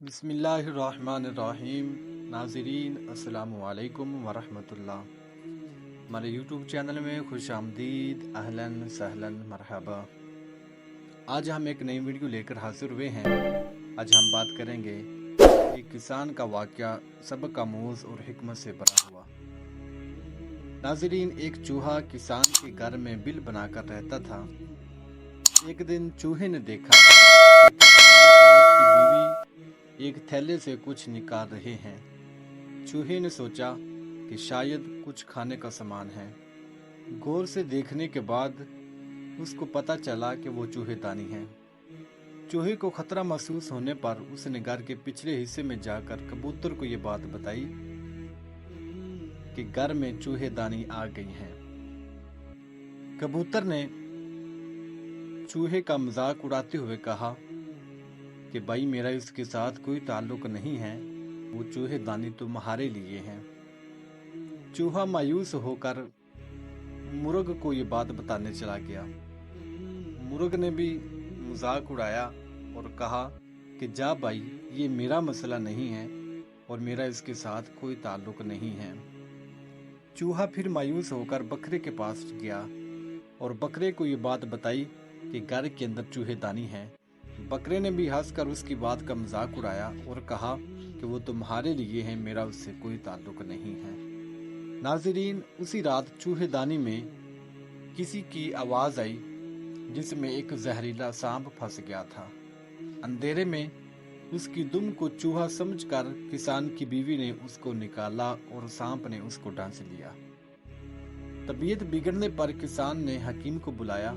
बिस्मिल्लाहिर्रहमानिर्रहीम। नाज़रीन अस्सलामु अलैकुम वरहमतुल्लाह। हमारे यूट्यूब चैनल में खुश आमदीद, अहलन सहलन मरहबा। आज हम एक नई वीडियो लेकर हाजिर हुए हैं। आज हम बात करेंगे एक किसान का वाक़या सबक आमूज़ और हिकमत से भरा हुआ। नाज़रीन, एक चूहा किसान के घर में बिल बनाकर रहता था। एक दिन चूहे ने देखा कि उसकी बीवी एक थैले से कुछ निकाल रहे हैं। चूहे ने सोचा कि शायद कुछ खाने का सामान है। गौर से देखने के बाद उसको पता चला कि वो चूहेदानी है। चूहे को खतरा महसूस होने पर उसने घर के पिछले हिस्से में जाकर कबूतर को ये बात बताई कि घर में चूहेदानी आ गई है। कबूतर ने चूहे का मजाक उड़ाते हुए कहा कि भाई, मेरा इसके साथ कोई ताल्लुक नहीं है, वो चूहेदानी तुम्हारे लिए है। चूहा मायूस होकर मुर्ग को ये बात बताने चला गया। मुर्ग ने भी मजाक उड़ाया और कहा कि जा भाई, ये मेरा मसला नहीं है और मेरा इसके साथ कोई ताल्लुक नहीं है। चूहा फिर मायूस होकर बकरे के पास गया और बकरे को ये बात बताई कि घर के अंदर चूहेदानी है। बकरे ने भी हंसकर उसकी बात का मजाक उड़ाया और कहा कि वो तुम्हारे लिए है, मेरा उससे कोई ताल्लुक नहीं है। नाज़रीन, उसी रात चूहेदानी में किसी की आवाज़ आई जिसमें एक जहरीला सांप फंस गया था। अंधेरे में उसकी दुम को चूहा समझकर किसान की बीवी ने उसको निकाला और सांप ने उसको डंस लिया। तबीयत बिगड़ने पर किसान ने हकीम को बुलाया।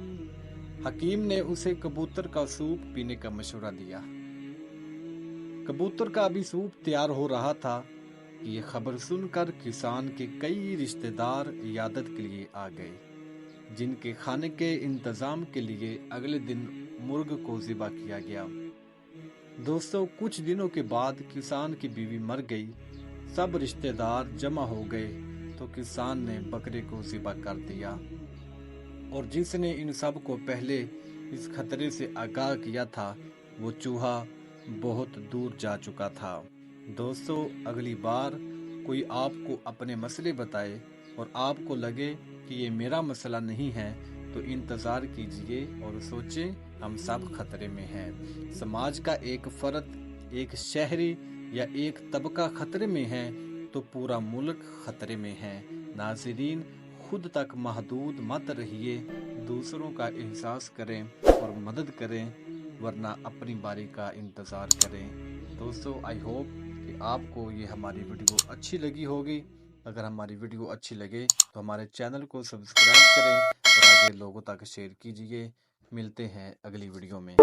हकीम ने उसे कबूतर का सूप पीने का मशवरा दिया। कबूतर का अभी सूप तैयार हो रहा था कि ये खबर सुनकर किसान के कई रिश्तेदार इयादत के लिए आ गए, जिनके खाने के इंतजाम के लिए अगले दिन मुर्ग को ज़िबा किया गया। दोस्तों, कुछ दिनों के बाद किसान की बीवी मर गई। सब रिश्तेदार जमा हो गए तो किसान ने बकरे को ज़िबा कर दिया और जिसने इन सब को पहले इस खतरे से आगाह किया था, वो चूहा बहुत दूर जा चुका था। दोस्तों, अगली बार कोई आपको अपने मसले बताए और आपको लगे कि ये मेरा मसला नहीं है, तो इंतज़ार कीजिए और सोचें, हम सब खतरे में हैं। समाज का एक फर्द, एक शहरी या एक तबका खतरे में है तो पूरा मुल्क खतरे में है। नाज़रीन, खुद तक महदूद मत रहिए, दूसरों का एहसास करें और मदद करें, वरना अपनी बारी का इंतज़ार करें। दोस्तों, आई होप कि आपको ये हमारी वीडियो अच्छी लगी होगी। अगर हमारी वीडियो अच्छी लगे तो हमारे चैनल को सब्सक्राइब करें और आगे लोगों तक शेयर कीजिए। मिलते हैं अगली वीडियो में।